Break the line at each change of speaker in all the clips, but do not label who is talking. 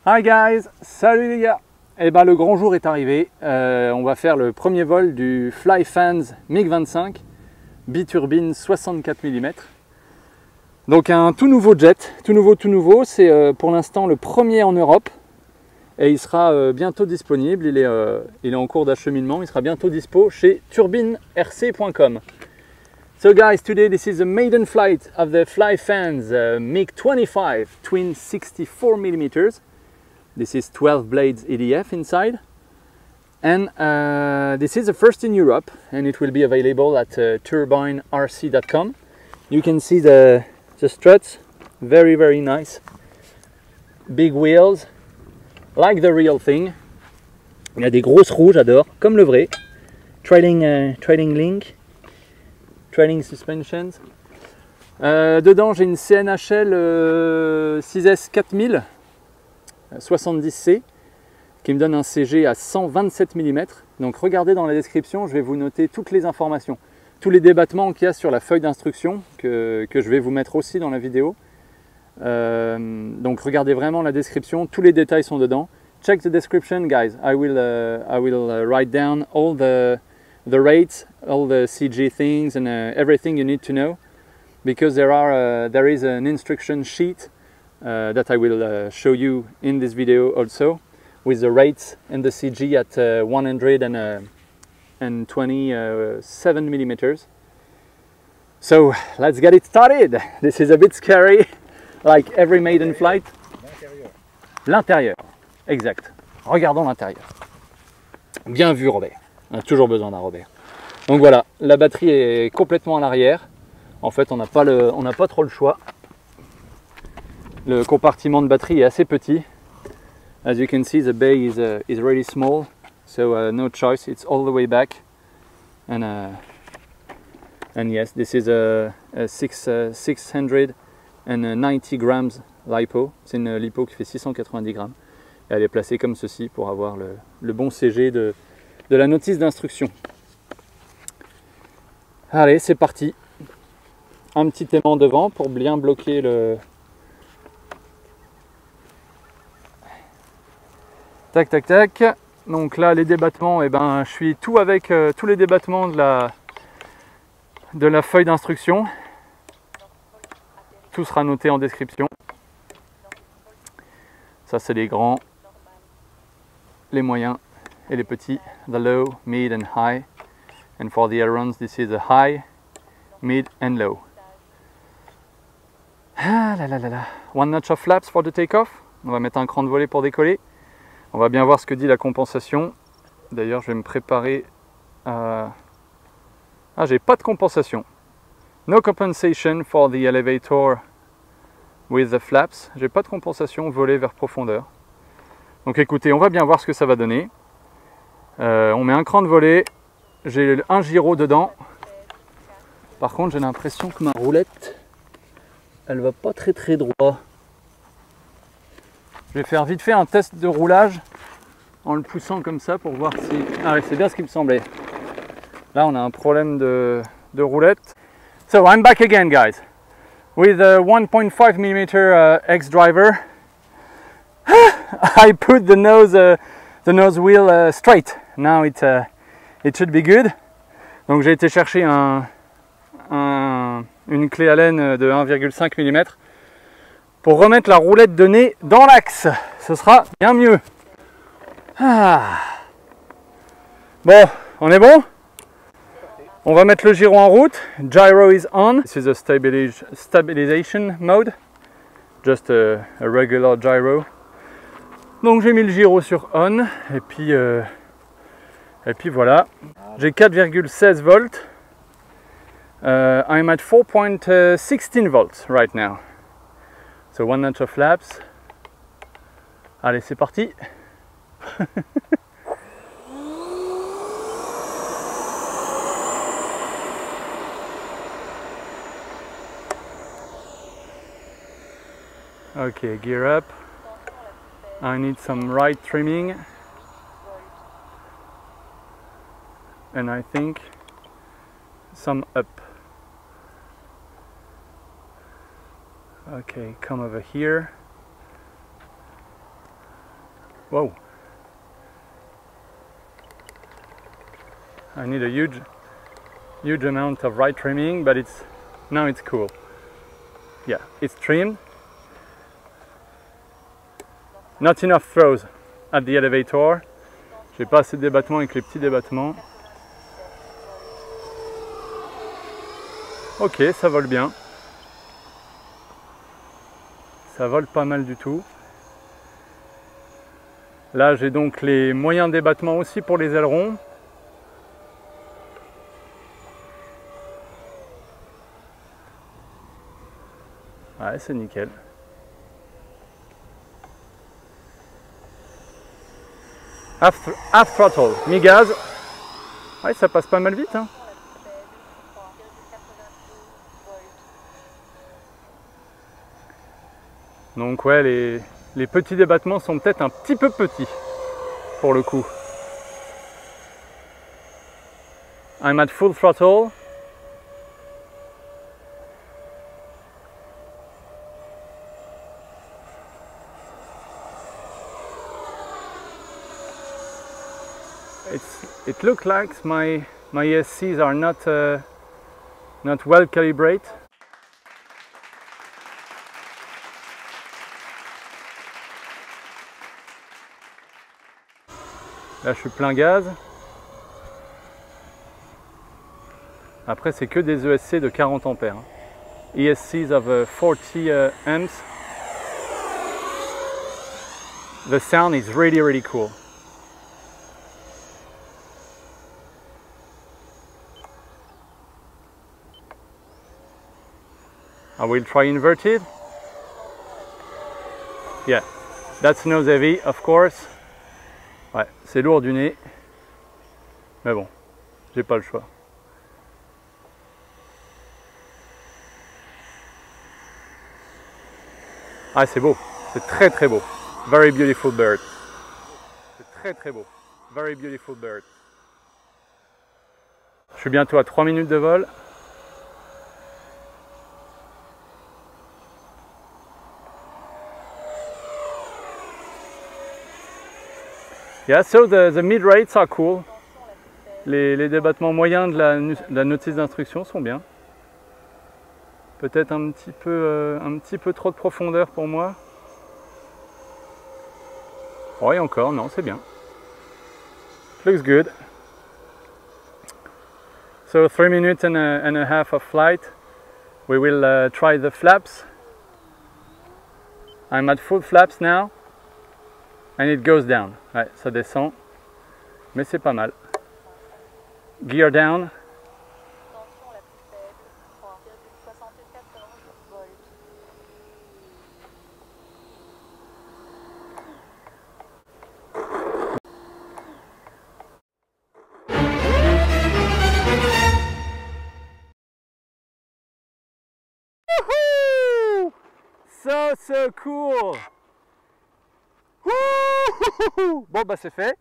Hi guys, salut les gars. Eh ben le grand jour est arrivé. On va faire le premier vol du Flyfans MiG-25 biturbine 64 mm. Donc un tout nouveau jet, tout nouveau. C'est pour l'instant le premier en Europe et il sera bientôt disponible. Il est en cours d'acheminement. Il sera bientôt dispo chez turbinerc.com. So guys, today this is a maiden flight of the Flyfans MiG-25 twin 64 mm. This is 12 blades EDF inside, and this is the first in Europe, and it will be available at turbinerc.com. You can see the struts, very nice, big wheels, like the real thing. Il y a des grosses roues, j'adore, comme le vrai. Trailing link, trailing suspensions. Dedans j'ai une CNHL 6S 4000 70C qui me donne un CG à 127 mm. Donc regardez dans la description, je vais vous noter toutes les informations, tous les débattements qu'il y a sur la feuille d'instruction que je vais vous mettre aussi dans la vidéo. Donc regardez vraiment la description, tous les détails sont dedans. Check the description guys, I will write down all the rates, all the CG things and everything you need to know, because there is an instruction sheet that I will show you in this video also, with the rates and the CG at 127 millimeters. So let's get it started. This is a bit scary, like every maiden flight. L'intérieur, exact. Regardons l'intérieur. Bien vu Robert, on a toujours besoin d'un Robert. Donc voilà, la batterie est complètement à l'arrière. En fait, on n'a pas trop le choix. Le compartiment de batterie est assez petit. As you can see, the bay is really small, so no choice. It's all the way back, and yes, this is a 690 grams lipo. C'est une lipo qui fait 690 grammes. Et elle est placée comme ceci pour avoir le bon CG de la notice d'instruction. Allez, c'est parti. Un petit aimant devant pour bien bloquer le. Tac. Donc là les débattements, je suis tout avec tous les débattements de la feuille d'instruction. Tout sera noté en description. Ça c'est les grands, les moyens et les petits. The low, mid and high. And for the ailerons, this is a high, mid and low. Ah là. One notch of flaps for the takeoff. On va mettre un cran de volée pour décoller. On va bien voir ce que dit la compensation. D'ailleurs, je vais me préparer à... Ah, j'ai pas de compensation. No compensation for the elevator with the flaps. J'ai pas de compensation volée vers profondeur. Donc écoutez, on va bien voir ce que ça va donner. On met un cran de volée. J'ai un gyro dedans. Par contre, j'ai l'impression que ma roulette, elle va pas très droit. Je vais faire vite fait un test de roulage en le poussant comme ça pour voir si... Ah oui, c'est bien ce qui me semblait. Là, on a un problème de roulette. So, I'm back again, guys. With a 1.5 mm X driver. I put the nose wheel straight. Now it should be good. Donc j'ai été chercher une clé Allen de 1,5 mm. Pour remettre la roulette de nez dans l'axe, ce sera bien mieux. Ah. Bon, on est bon? On va mettre le gyro en route. Gyro is on. This is a stabilization mode. Just a regular gyro. Donc j'ai mis le gyro sur on. Et puis voilà. J'ai 4,16 volts. I'm at 4.16 volts right now. So one notch of flaps. Allez, c'est parti. Okay, gear up. I need some right trimming. And I think some up. Okay, come over here. Wow. I need a huge amount of right trimming, but now it's cool. Yeah, it's trimmed. Not enough throws at the elevator. J'ai pas assez de débattements avec les petits débattements. Ok, ça vole bien. Ça vole pas mal du tout. Là, j'ai donc les moyens débattements aussi pour les ailerons. Ouais, c'est nickel. Half throttle, mi-gaz. Ouais, ça passe pas mal vite, hein. Donc ouais, les petits débattements sont peut-être un petit peu petits pour le coup. I'm at full throttle. It looks like my ESCs are not well calibrated. Là, je suis plein gaz. Après, c'est que des ESC de 40 ampères. ESCs of 40 amps. The sound is really cool. I will try inverted. Yeah, that's nose heavy, of course. Ouais, c'est lourd du nez. Mais bon, j'ai pas le choix. Ah, c'est beau. C'est très beau. Very beautiful bird. C'est très beau. Very beautiful bird. Je suis bientôt à 3 minutes de vol. Yeah, so the mid rates are cool. Les débattements moyens de la notice d'instruction sont bien. Peut-être un petit peu trop de profondeur pour moi. Oh, et encore, non, c'est bien. Looks good. So 3 minutes and a half of flight. We will try the flaps. I'm at full flaps now. And it goes down. Ouais, ça descend. Mais c'est pas mal. Gear down. Woohoo! So cool! Bon bah c'est fait,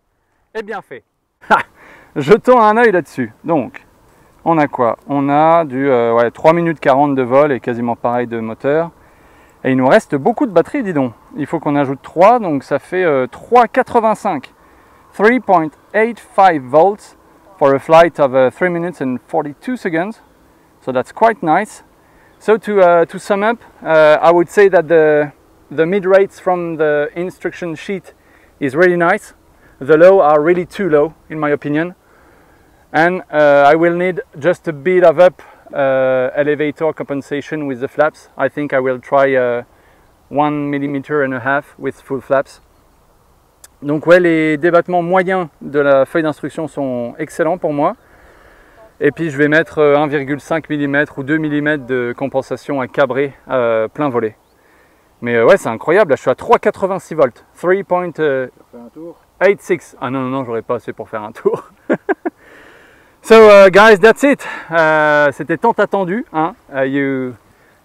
et bien fait. Jetons un œil là-dessus. Donc, on a quoi? On a du 3 minutes 40 de vol et quasiment pareil de moteur. Et il nous reste beaucoup de batterie, dis donc. Il faut qu'on ajoute 3, donc ça fait 3,85. 3.85 volts for a flight of 3 minutes and 42 seconds. So that's quite nice. So to sum up, I would say that the mid rates from the instruction sheet is really nice. The low are really too low in my opinion, and I will need just a bit of up elevator compensation with the flaps. I think I will try 1,5 mm with full flaps. Donc ouais, les débattements moyens de la feuille d'instruction sont excellents pour moi. Et puis je vais mettre 1,5 mm ou 2 mm de compensation à cabrer plein volet. Mais ouais, c'est incroyable, là je suis à 3,86 volts. 3.86. Ah non, j'aurais pas assez pour faire un tour. So guys, that's it. C'était tant attendu. Hein? You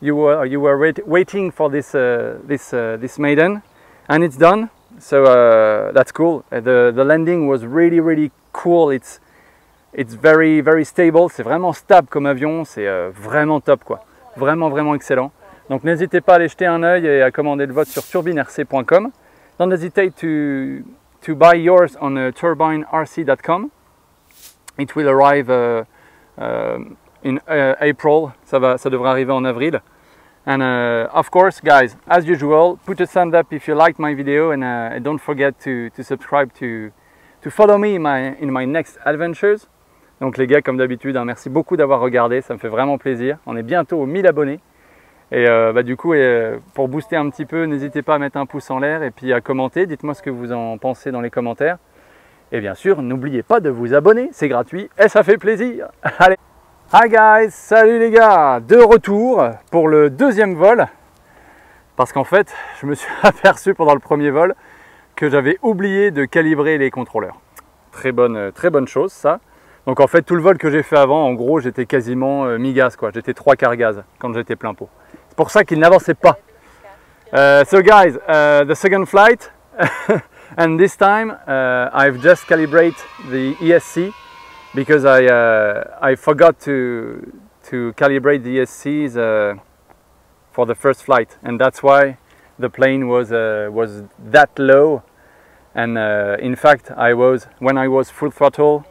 were waiting for this maiden, and it's done. So that's cool. The landing was really cool. It's very stable. C'est vraiment stable comme avion. C'est vraiment top quoi. Vraiment excellent. Donc n'hésitez pas à aller jeter un œil et à commander le vote sur turbinerc.com. Don't hesitate to to buy yours on turbinerc.com. It will arrive in April, ça devrait arriver en avril. And of course, guys, as usual, put a thumbs up if you liked my video, and don't forget to subscribe to follow me in my next adventures. Donc les gars, comme d'habitude, hein, merci beaucoup d'avoir regardé, ça me fait vraiment plaisir. On est bientôt aux 1000 abonnés. Et du coup, pour booster un petit peu, n'hésitez pas à mettre un pouce en l'air et puis à commenter. Dites-moi ce que vous en pensez dans les commentaires. Et bien sûr, n'oubliez pas de vous abonner, c'est gratuit et ça fait plaisir. Allez, hi guys, salut les gars, de retour pour le deuxième vol. Parce qu'en fait, je me suis aperçu pendant le premier vol que j'avais oublié de calibrer les contrôleurs. Très bonne chose ça. Donc en fait, tout le vol que j'ai fait avant, en gros, j'étais quasiment mi-gaz, quoi. J'étais 3/4 gaz quand j'étais plein pot. C'est pour ça qu'il n'avançait pas. So guys, the second flight. And this time I've just calibrated the ESC because I forgot to calibrate the ESCs for the first flight, and that's why the plane was that low. And in fact, when I was full throttle,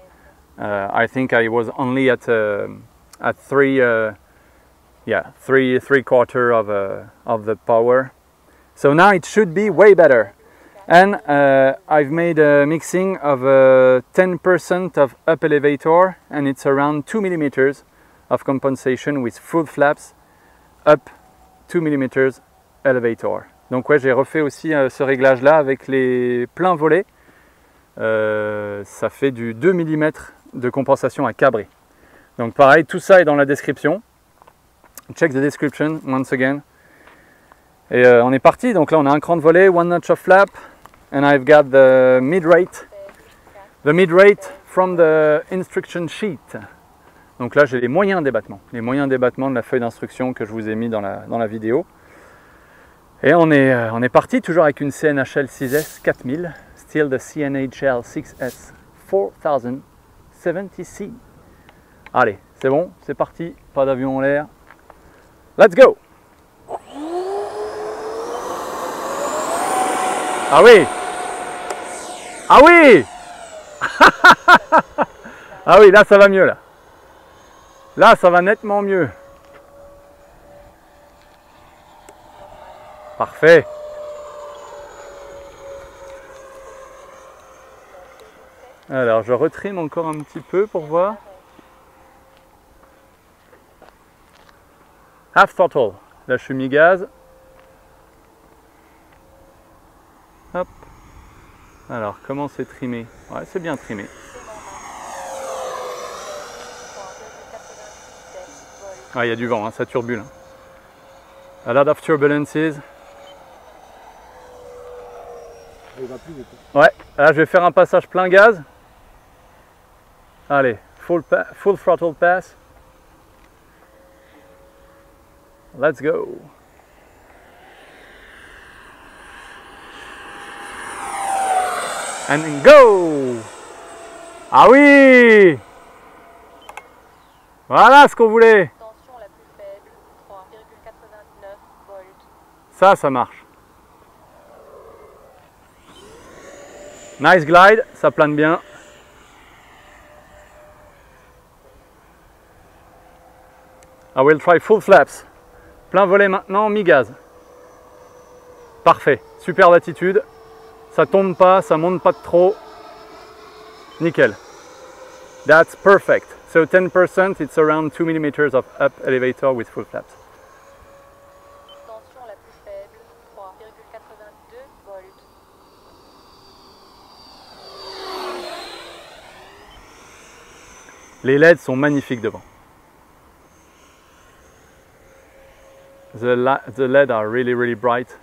I think I was only at 3/4 of the power. So now it should be way better. And I've made a mixing of 10% of up elevator, and it's around 2 mm of compensation with full flaps, up 2 mm elevator. Donc ouais, j'ai refait aussi ce réglage là avec les pleins volets. Ça fait du 2 mm de compensation à cabrer. Donc pareil, tout ça est dans la description. Check the description once again. Et on est parti, donc là on a un cran de volet, one notch of flap. And I've got the mid-rate from the instruction sheet. Donc là j'ai les moyens d'ébattement de la feuille d'instruction que je vous ai mis dans la vidéo. Et on est parti toujours avec une CNHL 6S 4000, still the CNHL 6S 4070C. Allez, c'est bon, c'est parti, pas d'avion en l'air. Let's go! Ah oui! Ah oui! Ah oui, là ça va mieux là. Là ça va nettement mieux. Parfait. Alors je retrime encore un petit peu pour voir. Half throttle. Là je suis mi-gaz. Hop. Alors, comment c'est trimé? Ouais, c'est bien trimé. Ah, il y a du vent, hein, ça turbule. A lot of turbulences. Ouais, là je vais faire un passage plein gaz. Allez, full throttle pass. Let's go. And go! Ah oui! Voilà ce qu'on voulait.
Tension la plus faible, 3,89 volts.
Ça marche. Nice glide, ça plane bien. I will try full flaps. Plein volet maintenant, mi-gaz. Parfait, super d'attitude. Ça tombe pas, ça monte pas de trop. Nickel. That's perfect. So 10%, it's around 2 mm of up elevator with full flaps.
Tension la plus faible, 3,82 volts.
Les LED sont magnifiques devant. The LED are really bright.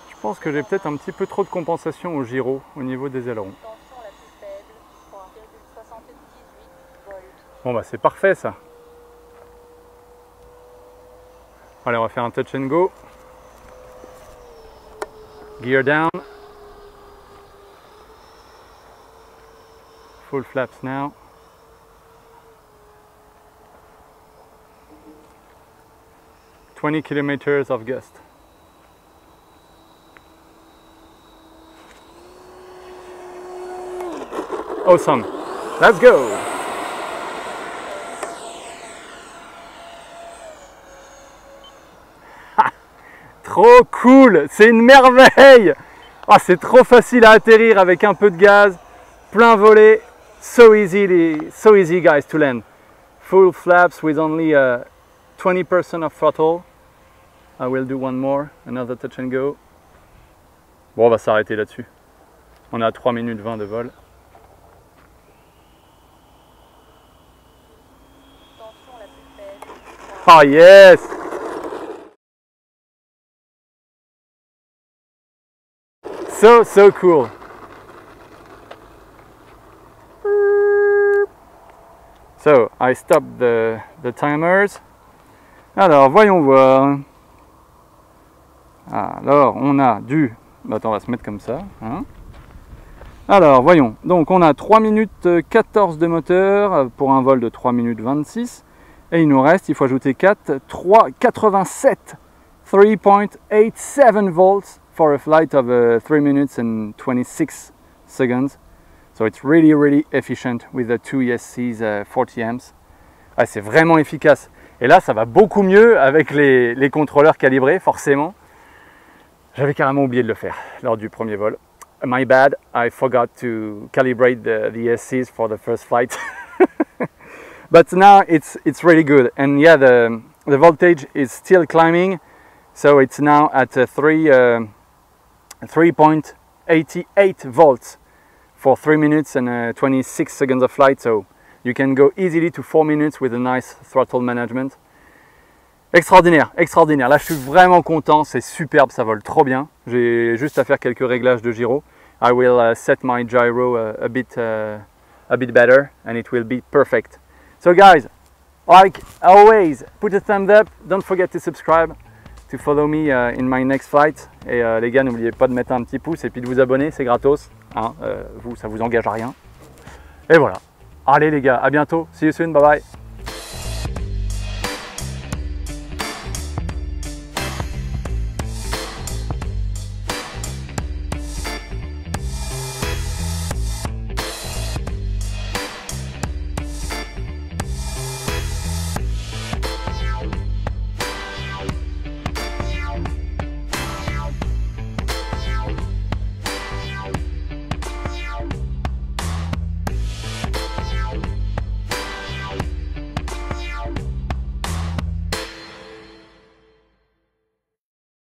Je pense que j'ai peut-être un petit peu trop de compensation au gyro au niveau des ailerons.
Tension la plus faible, 3,78 volts.
Bon bah c'est parfait ça. Allez, on va faire un touch and go. Gear down. Full flaps now. ...20 kilometers of gust. Awesome. Let's go. Trop cool, c'est une merveille. Oh, c'est trop facile à atterrir avec un peu de gaz, plein volet, so easy guys to land. Full flaps with only 20% of throttle. I will do one more, another touch and go. Bon, on va s'arrêter là-dessus. On a 3 minutes 20 de vol.
Tension la plus faible.
Oh yes! So cool. So I stopped the timers. Alors voyons voir. Alors on a du... Attends, on va se mettre comme ça. Hein. Alors voyons. Donc on a 3 minutes 14 de moteur pour un vol de 3 minutes 26. Et il nous reste, il faut ajouter 4, 3,87. 3.87 volts for a flight of 3 minutes and 26 seconds. So it's really efficient with the 2 ESC's 40 amps. Ah, c'est vraiment efficace. Et là, ça va beaucoup mieux avec les contrôleurs calibrés, forcément. J'avais carrément oublié de le faire lors du premier vol. My bad, I forgot to calibrate the ESCs for the first flight. But now it's really good. And yeah, the voltage is still climbing. So it's now at 3.88 volts for 3 minutes and 26 seconds of flight. So you can go easily to 4 minutes with a nice throttle management. Extraordinaire, extraordinaire. Là, je suis vraiment content. C'est superbe, ça vole trop bien. J'ai juste à faire quelques réglages de gyro. I will set my gyro a bit better and it will be perfect. So guys, like always, put a thumbs up. Don't forget to subscribe to follow me in my next flight. Et les gars, n'oubliez pas de mettre un petit pouce et puis de vous abonner, c'est gratos. Hein, ça vous engage à rien. Et voilà. Allez les gars, à bientôt. See you soon, bye bye.